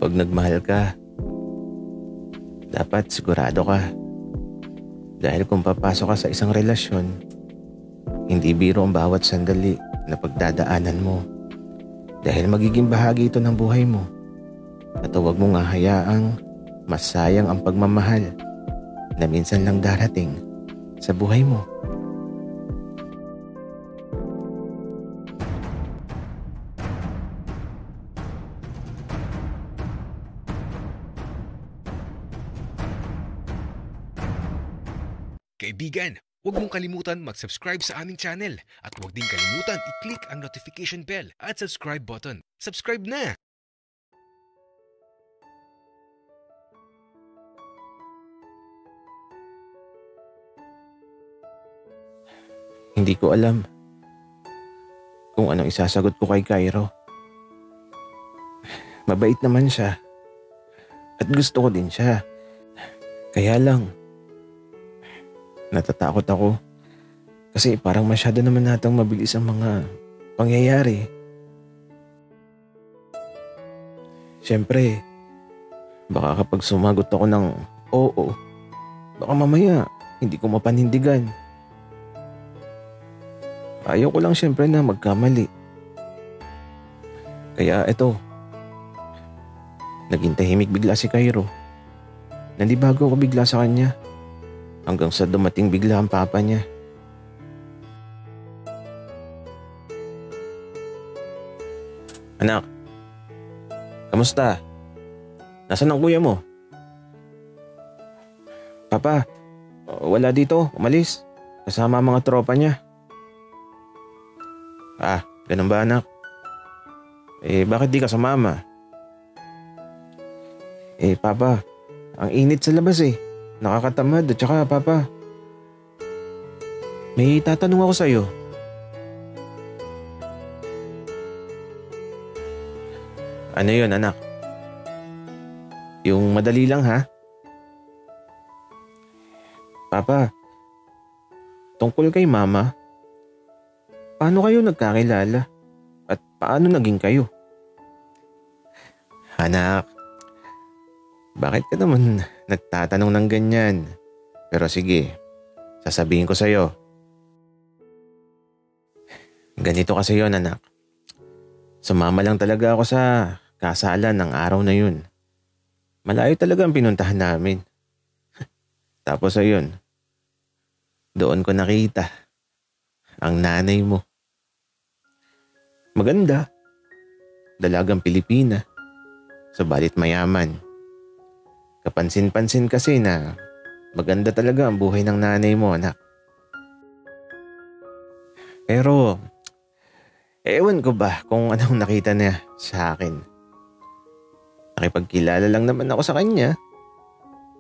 Kapag nagmahal ka, dapat sigurado ka. Dahil kung papasok ka sa isang relasyon, hindi biro ang bawat sandali na pagdadaanan mo. Dahil magiging bahagi ito ng buhay mo. At huwag mong hahayaang masayang ang pagmamahal na minsan lang darating sa buhay mo. Kaibigan, huwag mong kalimutan mag-subscribe sa aming channel at huwag din kalimutan i-click ang notification bell at subscribe button. Subscribe na! Hindi ko alam kung anong isasagot ko kay Cairo. Mabait naman siya at gusto ko din siya. Kaya lang, natatakot ako kasi parang masyado naman natang mabilis ang mga pangyayari. Siyempre, baka kapag sumagot ako ng oo, baka mamaya hindi ko mapanindigan. Ayaw ko lang siyempre na magkamali. Kaya eto, naging tahimik bigla si Cairo. Nandibago ako bigla sa kanya. Hanggang sa dumating bigla ang papa niya. Anak, kamusta? Nasaan ang kuya mo? Papa, wala dito, umalis. Kasama ang mga tropa niya. Ah, ganun ba anak? Bakit di ka sumama? Papa, ang init sa labas Nakakatamad at saka papa. May tatanong ako sa'yo. Ano yun anak? Yung madali lang ha? Papa, tungkol kay mama. Paano kayo nagkakilala? At paano naging kayo? Anak, bakit ka naman nagtatanong ng ganyan? Pero sige, sasabihin ko sa'yo. Ganito kasi yon anak. Sumama lang talaga ako sa kasalan ng araw na yun. Malayo talaga ang pinuntahan namin. Tapos ayun, doon ko nakita ang nanay mo. Maganda, dalagang Pilipina, subalit mayaman. Kapansin-pansin kasi na maganda talaga ang buhay ng nanay mo, anak. Pero, ewan ko ba kung anong nakita niya sa akin. Nakipagkilala lang naman ako sa kanya.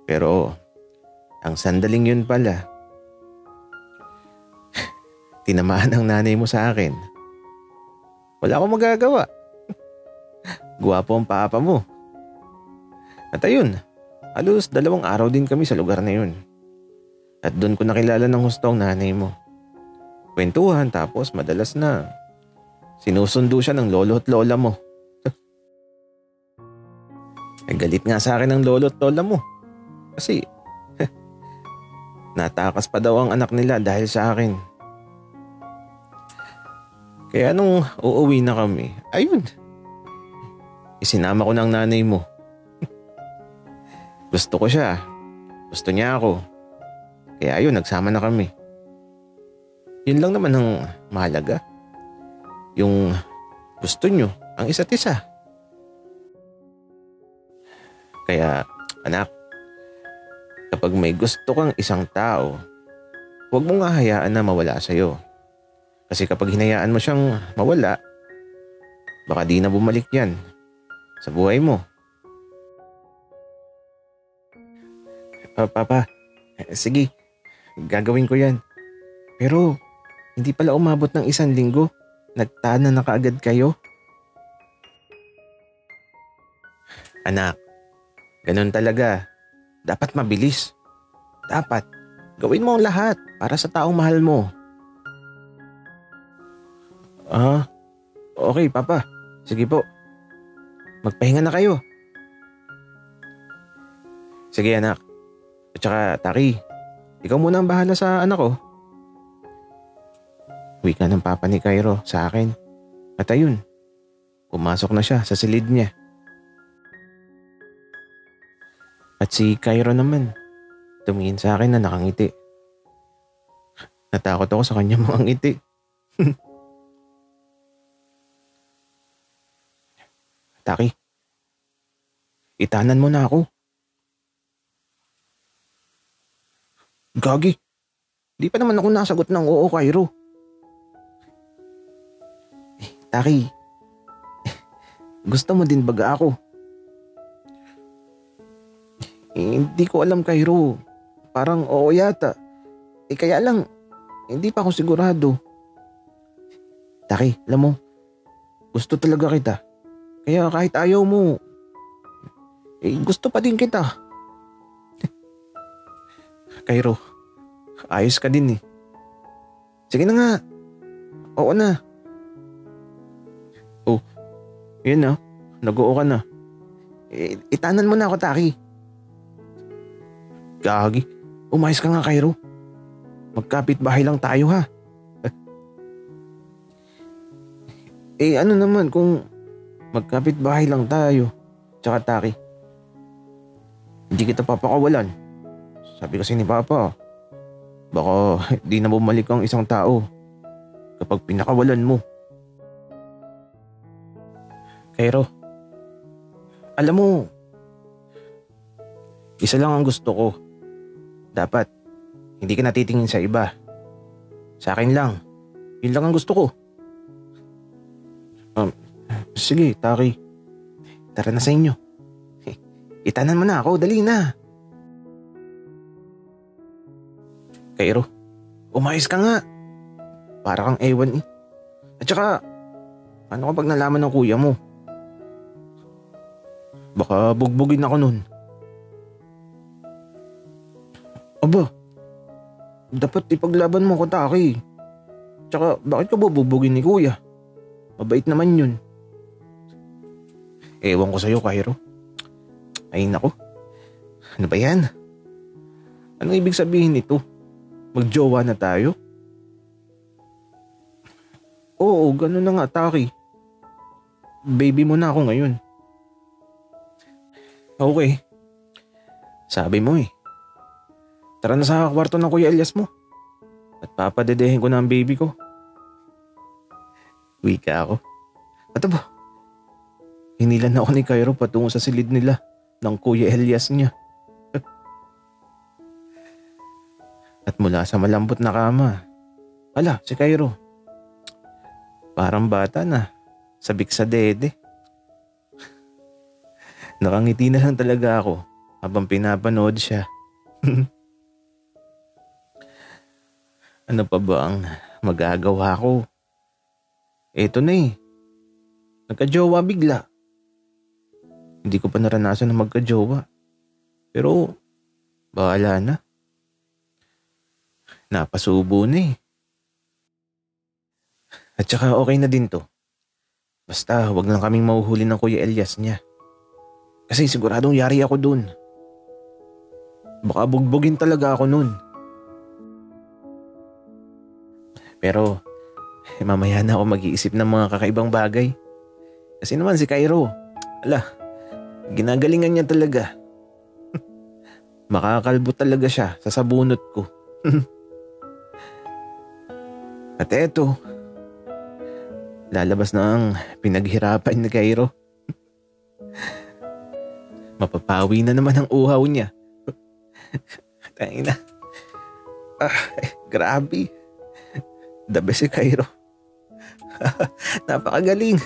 Pero, ang sandaling yun pala, tinamaan ang nanay mo sa akin. Wala akong magagawa. Guwapo ang papa mo. At ayun, halos 2 araw din kami sa lugar na yun. At doon ko nakilala ng husto ang nanay mo. Kwentuhan tapos madalas na sinusundo siya ng lolo at lola mo. Galit nga sa akin ang lolo at lola mo. Kasi natakas pa daw ang anak nila dahil sa akin. Kaya nung uuwi na kami, ayun, isinama ko ng nanay mo. Gusto ko siya. Gusto niya ako. Kaya ayun, nagsama na kami. Yun lang naman ang mahalaga. Yung gusto nyo ang isa't isa. Kaya, anak, kapag may gusto kang isang tao, huwag mong hahayaan na mawala sa'yo. Kasi kapag hinayaan mo siyang mawala, baka di na bumalik yan sa buhay mo. Papa, sige, gagawin ko yan. Pero, hindi pala umabot ng 1 linggo. Nagtana na kaagad kayo. Anak, ganun talaga. Dapat mabilis. Dapat, gawin mo ang lahat para sa taong mahal mo. Okay, Papa. Sige po. Magpahinga na kayo. Sige anak. At saka Taki, ikaw muna ang bahala sa anak ko. Wika ng papa ni Cairo sa akin. At ayun, pumasok na siya sa silid niya. At si Cairo naman, tumingin sa akin na nakangiti. Natakot ako sa kanyang mga ngiti. Taki, itanan mo na ako. Gagi, di pa naman ako nasagot ng oo, Cairo. Taki, gusto mo din baga ako? Hindi ko alam, Cairo. Parang oo yata. Kaya lang, hindi pa ako sigurado. Taki, alam mo, gusto talaga kita. Kaya kahit ayaw mo, gusto pa din kita. Cairo, ayos ka din eh. Sige na nga. Oo na. Oh, yun na. Nag-oo ka na. Itanan mo na ako, Taki. Gagi, umayos ka nga, Cairo. Magkapit bahay lang tayo ha. Ano naman kung magkapit bahay lang tayo. Tsaka Taki, hindi kita papakawalan. Sabi kasi ni Papa, baka di na bumalik ang isang tao kapag pinakawalan mo. Cairo, alam mo, isa lang ang gusto ko. Dapat, hindi ka natitingin sa iba. Sa akin lang. Yun lang ang gusto ko. Sige, Taki. Tara na sa inyo. Itanan mo na ako, dali na. Cairo, umayos ka nga. Para kang ewan eh. At saka, paano kapag nalaman ng kuya mo? Baka bugbugin ako nun. Aba, dapat ipaglaban mo ko, Taki. Tsaka bakit ka bubugin ni kuya? Mabait naman yun. Ewan ko sa'yo, Cairo. Ay nako, ano ba yan? Anong ibig sabihin nito? Magjowa na tayo? Oo, ganun na nga, Taki. Baby mo na ako ngayon. Okay. Sabi mo eh. Tara na sa kwarto ng Kuya Elias mo. At papadedehin ko na ang baby ko. Wika ako. At ba? Hinilan ako ni Cairo patungo sa silid nila ng Kuya Elias niya. At mula sa malambot na kama, ala, si Cairo. Parang bata na, sabik sa dede. Nakangiti na lang talaga ako habang pinapanood siya. Ano pa ba ang magagawa ko? Eto na eh. Nagka-jowa bigla. Hindi ko pa naranasan na magka-jowa. Pero, bahala na. Napasubo na eh. At saka okay na din to. Basta wag lang kaming mahuhuli ng Kuya Elias niya. Kasi siguradong yari ako dun. Baka bugbugin talaga ako nun. Pero mamaya na ako mag-iisip ng mga kakaibang bagay. Kasi naman si Cairo, ala, ginagalingan niya talaga. Makakalbo talaga siya sa sabunot ko. At eto, lalabas na ang pinaghirapan ni Cairo. Mapapawi na naman ang uhaw niya. Tangina. Grabe. The best si Cairo. Napakagaling.